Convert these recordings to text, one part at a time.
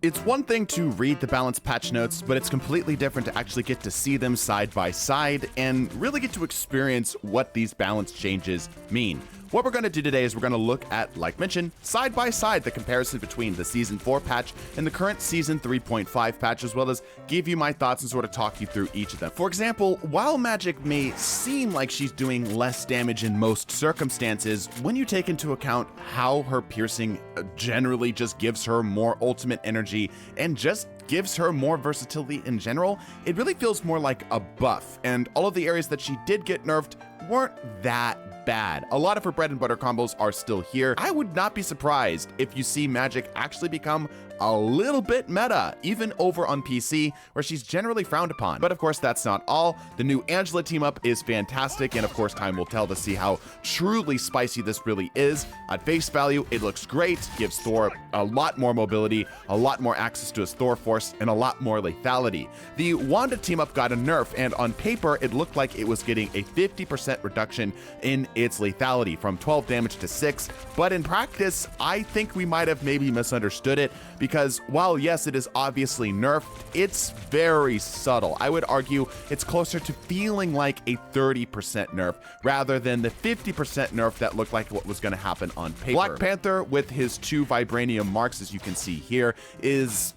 It's one thing to read the balanced patch notes, but it's completely different to actually get to see them side by side and really get to experience what these balance changes mean. What we're going to do today is we're going to look at, like mentioned, side by side the comparison between the Season 4 patch and the current Season 3.5 patch, as well as give you my thoughts and sort of talk you through each of them. For example, while magic may seem like she's doing less damage in most circumstances, when you take into account how her piercing generally just gives her more ultimate energy and just gives her more versatility in general, it really feels more like a buff, and all of the areas that she did get nerfed weren't that bad. A lot of her bread and butter combos are still here. I would not be surprised if you see magic actually become a little bit meta, even over on PC, where she's generally frowned upon. But of course, that's not all. The new Angela team up is fantastic, and of course, time will tell to see how truly spicy this really is. At face value, it looks great, gives Thor a lot more mobility, a lot more access to his Thor force, and a lot more lethality. The Wanda team up got a nerf, and on paper, it looked like it was getting a 50% reduction in its lethality from 12 damage to 6, but in practice, I think we might have maybe misunderstood it, because while yes, it is obviously nerfed, it's very subtle. I would argue it's closer to feeling like a 30% nerf rather than the 50% nerf that looked like what was going to happen on paper. Black Panther, with his 2 vibranium marks, as you can see here, is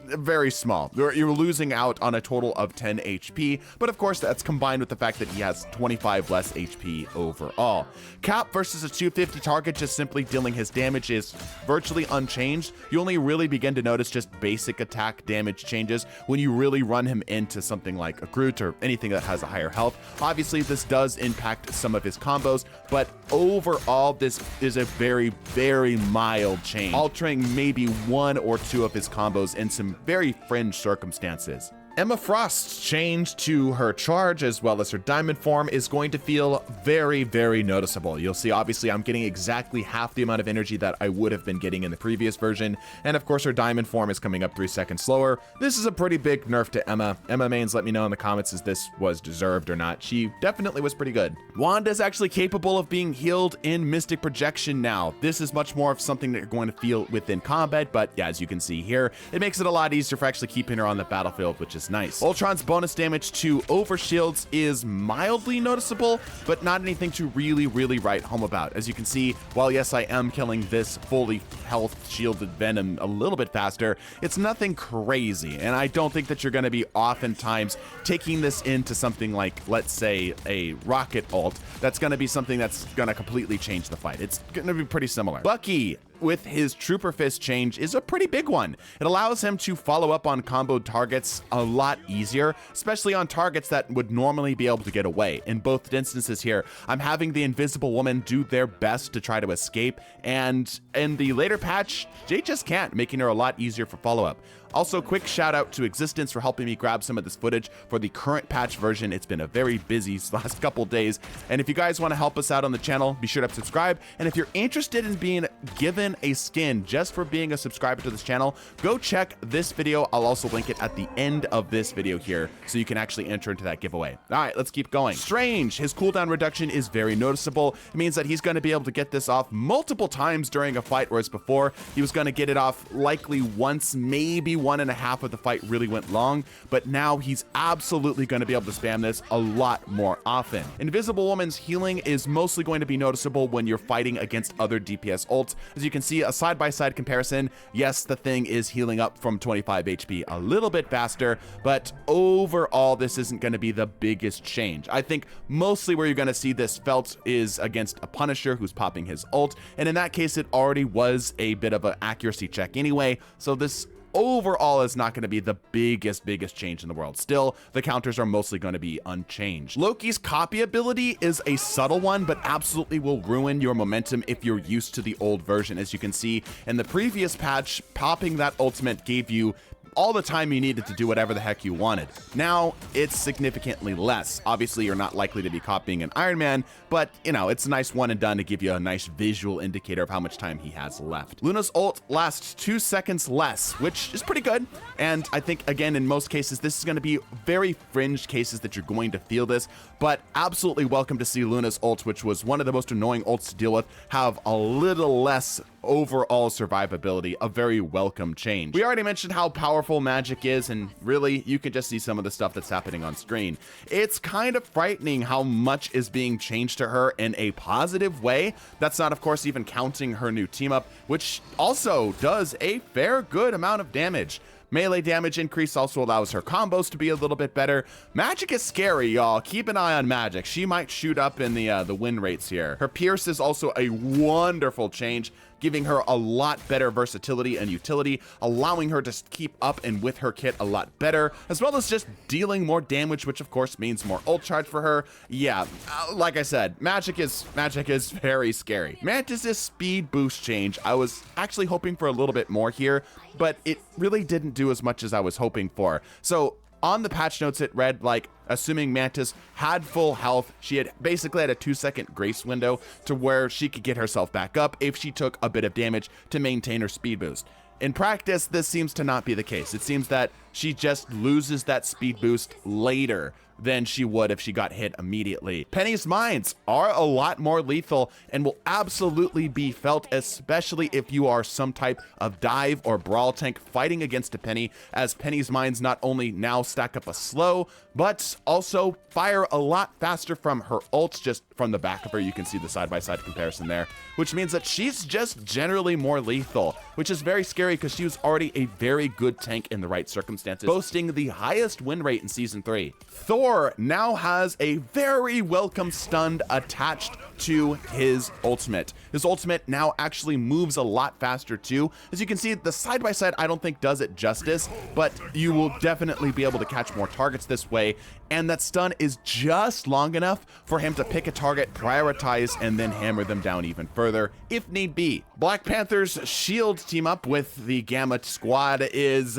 very small. You're losing out on a total of 10 HP, but of course that's combined with the fact that he has 25 less HP overall. Cap versus a 250 target, just simply dealing his damage, is virtually unchanged. You only really begin to notice just basic attack damage changes when you really run him into something like a Groot or anything that has a higher health. Obviously this does impact some of his combos, but overall this is a very, very mild change, altering maybe 1 or 2 of his combos in some very fringe circumstances. Emma Frost's change to her charge as well as her diamond form is going to feel very, very noticeable. You'll see, obviously, I'm getting exactly half the amount of energy that I would have been getting in the previous version. And of course, her diamond form is coming up 3 seconds slower. This is a pretty big nerf to Emma. Emma mains, let me know in the comments if this was deserved or not. She definitely was pretty good. Wanda is actually capable of being healed in Mystic Projection now. This is much more of something that you're going to feel within combat, but yeah, as you can see here, it makes it a lot easier for actually keeping her on the battlefield, which is nice. Ultron's bonus damage to overshields is mildly noticeable, but not anything to really write home about. As you can see, while yes, I am killing this fully health shielded Venom a little bit faster, it's nothing crazy, and I don't think that you're going to be oftentimes taking this into something like, let's say, a rocket ult. That's going to be something that's going to completely change the fight. It's going to be pretty similar. Bucky, with his Trooper Fist change, is a pretty big one. It allows him to follow up on comboed targets a lot easier, especially on targets that would normally be able to get away. In both instances here, I'm having the Invisible Woman do their best to try to escape, and in the later patch, they just can't, making her a lot easier for follow-up. Also, quick shout out to Existence for helping me grab some of this footage for the current patch version. It's been a very busy last couple days, and if you guys want to help us out on the channel, be sure to subscribe. And if you're interested in being given a skin just for being a subscriber to this channel, go check this video. I'll also link it at the end of this video here, so you can actually enter into that giveaway. All right, let's keep going. Strange, his cooldown reduction is very noticeable. It means that he's going to be able to get this off multiple times during a fight, whereas before he was going to get it off likely once, maybe 1.5 of the fight really went long, but now he's absolutely going to be able to spam this a lot more often. Invisible Woman's healing is mostly going to be noticeable when you're fighting against other DPS ults. As you can see, a side-by-side comparison, yes, the thing is healing up from 25 HP a little bit faster, but overall, this isn't going to be the biggest change. I think mostly where you're going to see this felt is against a Punisher who's popping his ult, and in that case, it already was a bit of an accuracy check anyway, so this overall is not going to be the biggest change in the world. Still, the counters are mostly going to be unchanged. Loki's copy ability is a subtle one, but absolutely will ruin your momentum if you're used to the old version. As you can see in the previous patch, popping that ultimate gave you all the time you needed to do whatever the heck you wanted. Now, it's significantly less. Obviously, you're not likely to be copying an Iron Man, but, you know, it's a nice one and done to give you a nice visual indicator of how much time he has left. Luna's ult lasts 2 seconds less, which is pretty good. And I think, again, in most cases, this is going to be very fringe cases that you're going to feel this, but absolutely welcome to see Luna's ult, which was one of the most annoying ults to deal with, have a little less overall survivability a very welcome change. We already mentioned how powerful magic is, and really, you can just see some of the stuff that's happening on screen. It's kind of frightening how much is being changed to her in a positive way. That's not, of course, even counting her new team up, which also does a fair good amount of damage. Melee damage increase also allows her combos to be a little bit better. Magic is scary, y'all. Keep an eye on Magic. She might shoot up in the win rates here. Her Pierce is also a wonderful change, giving her a lot better versatility and utility, allowing her to keep up and with her kit a lot better, as well as just dealing more damage, which of course means more ult charge for her. Yeah, like I said, Magic is very scary. Mantis' speed boost change, I was actually hoping for a little bit more here, but it really didn't do as much as I was hoping for. So on the patch notes, it read like, assuming Mantis had full health, she had basically had a 2-second grace window to where she could get herself back up if she took a bit of damage to maintain her speed boost. In practice, this seems to not be the case. It seems that she just loses that speed boost later than she would if she got hit immediately. Penny's mines are a lot more lethal and will absolutely be felt, especially if you are some type of dive or brawl tank fighting against a Penny, as Penny's mines not only now stack up a slow, but also fire a lot faster from her ults. Just from the back of her, you can see the side-by-side comparison there, which means that she's just generally more lethal, which is very scary because she was already a very good tank in the right circumstances, boasting the highest win rate in Season 3. Thor now has a very welcome stun attached to his ultimate. His ultimate now actually moves a lot faster too. As you can see, the side-by-side I don't think does it justice, but you will definitely be able to catch more targets this way, and that stun is just long enough for him to pick a target, prioritize, and then hammer them down even further if need be. Black Panther's shield team up with the Gamma squad is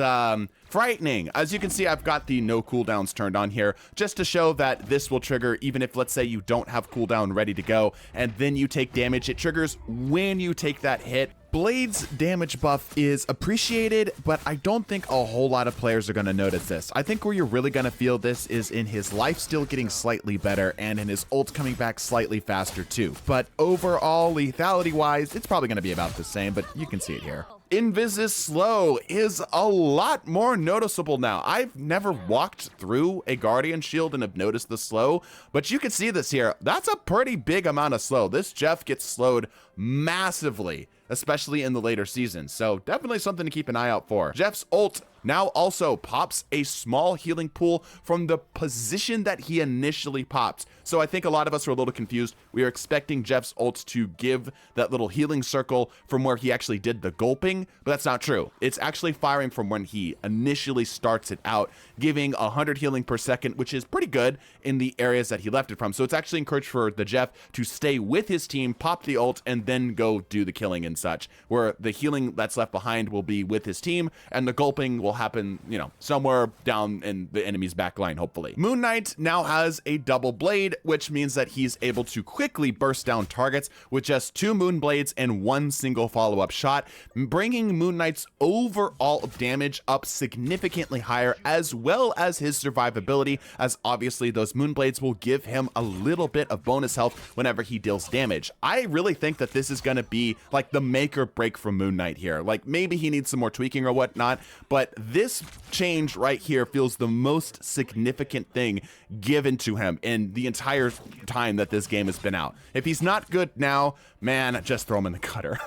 frightening. As you can see, I've got the no cooldowns turned on here just to show that this will trigger even if, let's say, you don't have cooldown ready to go and then you take damage. It triggers when you take that hit. Blade's damage buff is appreciated, but I don't think a whole lot of players are going to notice this. I think where you're really going to feel this is in his lifesteal getting slightly better and in his ult coming back slightly faster too. But overall, lethality wise, it's probably going to be about the same, but you can see it here. Invis's slow is a lot more noticeable now. I've never walked through a Guardian shield and have noticed the slow, but you can see this here. That's a pretty big amount of slow. This Jeff gets slowed massively, especially in the later seasons. So definitely something to keep an eye out for. Jeff's ult now also pops a small healing pool from the position that he initially popped. So I think a lot of us are a little confused. We are expecting Jeff's ult to give that little healing circle from where he actually did the gulping, but that's not true. It's actually firing from when he initially starts it out, giving 100 healing per second, which is pretty good in the areas that he left it from. So it's actually encouraged for the Jeff to stay with his team, pop the ult, and then go do the killing and such, where the healing that's left behind will be with his team, and the gulping will happen, you know, somewhere down in the enemy's back line, hopefully. Moonnight now has a double blade, which means that he's able to quickly burst down targets with just 2 moon blades and 1 single follow-up shot, bringing Moon Knight's overall damage up significantly higher, as well as his survivability, as obviously those moon blades will give him a little bit of bonus health whenever he deals damage. I really think that this is going to be like the make or break for Moon Knight here. Like, maybe he needs some more tweaking or whatnot, but this change right here feels the most significant thing given to him in the entire time that this game has been out. If he's not good now, man, just throw him in the gutter.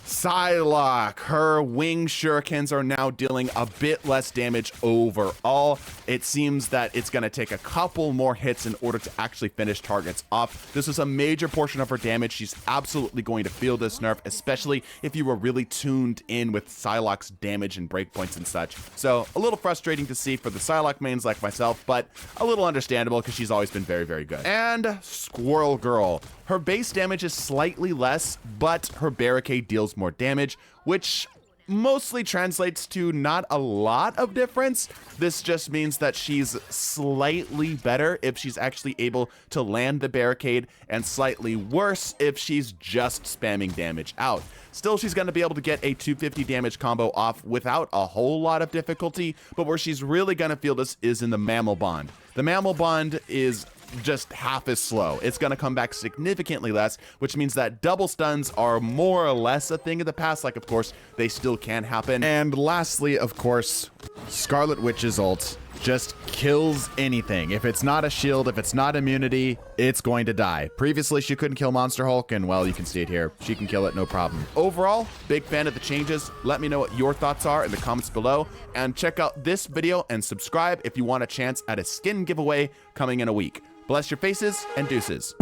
Psylocke, her wing shurikens are now dealing a bit less damage overall. It seems that it's going to take a couple more hits in order to actually finish targets off. This is a major portion of her damage. She's absolutely going to feel this nerf, especially if you were really tuned in with Psylocke's damage and breakpoints and such. So a little frustrating to see for the Psylocke mains like myself, but a little understandable because she's always been very, very good. And Squirrel Girl. Her base damage is slightly less, but her barricade deals more damage, which mostly translates to not a lot of difference. This just means that she's slightly better if she's actually able to land the barricade, and slightly worse if she's just spamming damage out. Still, she's going to be able to get a 250 damage combo off without a whole lot of difficulty, but where she's really going to feel this is in the Mammal Bond. The Mammal Bond is just half as slow. It's going to come back significantly less, which means that double stuns are more or less a thing of the past. Like, of course, they still can happen. And lastly, of course, Scarlet Witch's ult just kills anything. If it's not a shield, if it's not immunity, it's going to die. Previously, she couldn't kill Monster Hulk, and well, you can see it here. She can kill it, no problem. Overall, big fan of the changes. Let me know what your thoughts are in the comments below, and check out this video and subscribe if you want a chance at a skin giveaway coming in a week. Bless your faces and deuces.